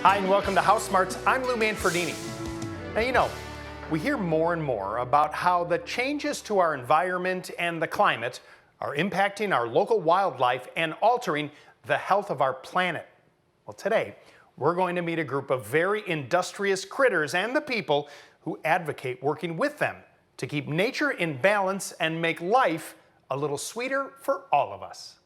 Hi, and welcome to HouseSmarts. I'm Lou Manfredini. Now, you know, we hear more and more about how the changes to our environment and the climate are impacting our local wildlife and altering the health of our planet. Well, today, we're going to meet a group of very industrious critters and the people who advocate working with them to keep nature in balance and make life a little sweeter for all of us.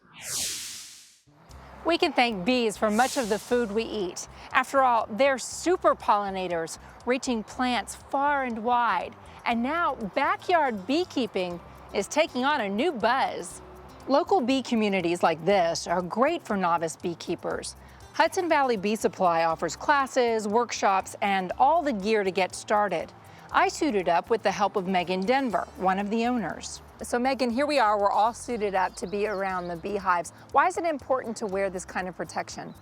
We can thank bees for much of the food we eat. After all, they're super pollinators, reaching plants far and wide. And now backyard beekeeping is taking on a new buzz. Local bee communities like this are great for novice beekeepers. Hudson Valley Bee Supply offers classes, workshops, and all the gear to get started. I suited up with the help of Megan Denver, one of the owners. So Megan, here we are, we're all suited up to be around the beehives. Why is it important to wear this kind of protection?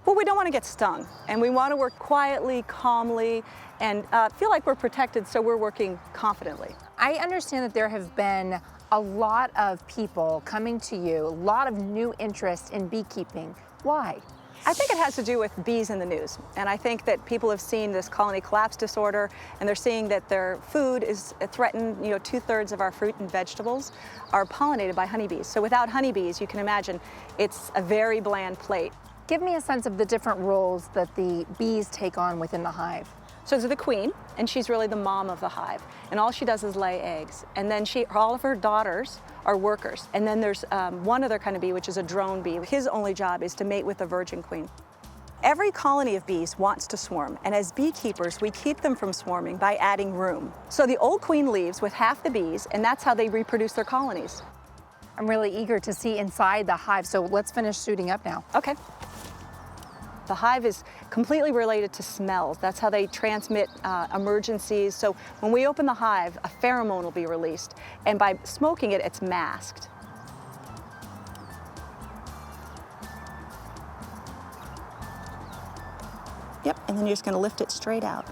Well, we don't want to get stung, and we want to work quietly, calmly, and feel like we're protected, so we're working confidently. I understand that there have been a lot of people coming to you, a lot of new interest in beekeeping. Why? I think it has to do with bees in the news, and I think that people have seen this colony collapse disorder, and they're seeing that their food is threatened. You know, 2/3 of our fruit and vegetables are pollinated by honeybees. So without honeybees, you can imagine it's a very bland plate. Give me a sense of the different roles that the bees take on within the hive. So there's the queen, and she's really the mom of the hive, and all she does is lay eggs. And then all of her daughters are workers. And then there's one other kind of bee, which is a drone bee. His only job is to mate with the virgin queen. Every colony of bees wants to swarm, and as beekeepers, we keep them from swarming by adding room. So the old queen leaves with half the bees, and that's how they reproduce their colonies. I'm really eager to see inside the hive, so let's finish suiting up now. Okay. The hive is completely related to smells. That's how they transmit emergencies. So when we open the hive, a pheromone will be released, and by smoking it, it's masked. Yep, and then you're just going to lift it straight out.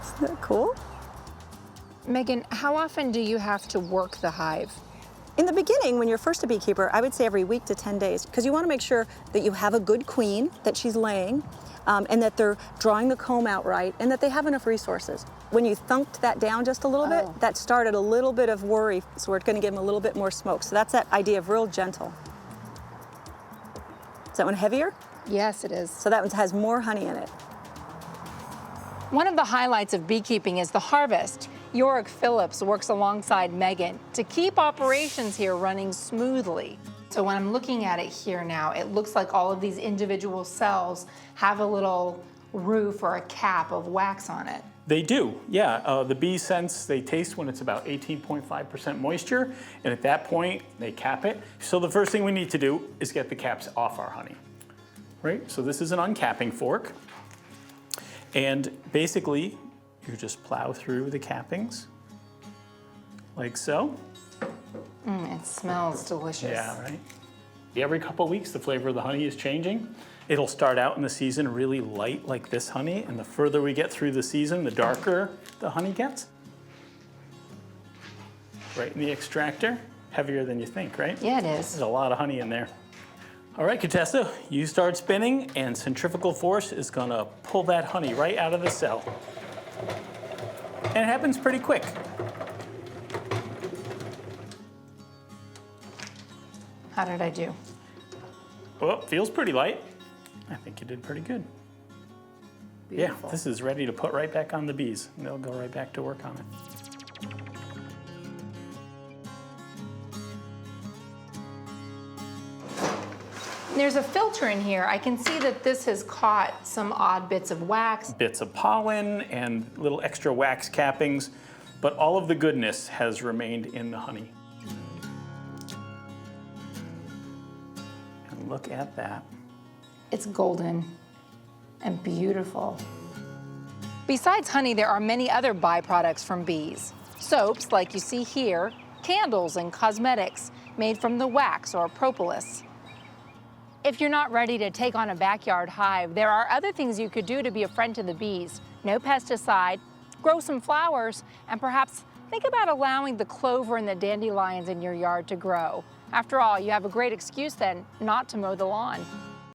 Isn't that cool? Megan, how often do you have to work the hive? In the beginning, when you're first a beekeeper, I would say every week to 10 days, because you want to make sure that you have a good queen, that she's laying, and that they're drawing the comb out right, and that they have enough resources. When you thunked that down just a little bit, that started a little bit of worry, so we're going to give them a little bit more smoke. So that's that idea of real gentle. Is that one heavier? Yes, it is. So that one has more honey in it. One of the highlights of beekeeping is the harvest. Yorick Phillips works alongside Megan to keep operations here running smoothly. So when I'm looking at it here now, it looks like all of these individual cells have a little roof or a cap of wax on it. They do, yeah. The bees sense, they taste when it's about 18.5% moisture, and at that point, they cap it. So the first thing we need to do is get the caps off our honey, right? So this is an uncapping fork, and basically, you just plow through the cappings, like so. It smells delicious. Yeah, right? Every couple of weeks, the flavor of the honey is changing. It'll start out in the season really light like this honey, and the further we get through the season, the darker the honey gets. Right in the extractor, heavier than you think, right? Yeah, it is. There's a lot of honey in there. All right, Contessa, you start spinning, and centrifugal force is gonna pull that honey right out of the cell. And it happens pretty quick. How did I do? Well, feels pretty light. I think you did pretty good. Beautiful. Yeah, this is ready to put right back on the bees, and they'll go right back to work on it. There's a filter in here. I can see that this has caught some odd bits of wax. Bits of pollen and little extra wax cappings, but all of the goodness has remained in the honey. And look at that. It's golden and beautiful. Besides honey, there are many other byproducts from bees. Soaps, like you see here, candles and cosmetics made from the wax or propolis. If you're not ready to take on a backyard hive, there are other things you could do to be a friend to the bees. No pesticide, grow some flowers, and perhaps think about allowing the clover and the dandelions in your yard to grow. After all, you have a great excuse then not to mow the lawn.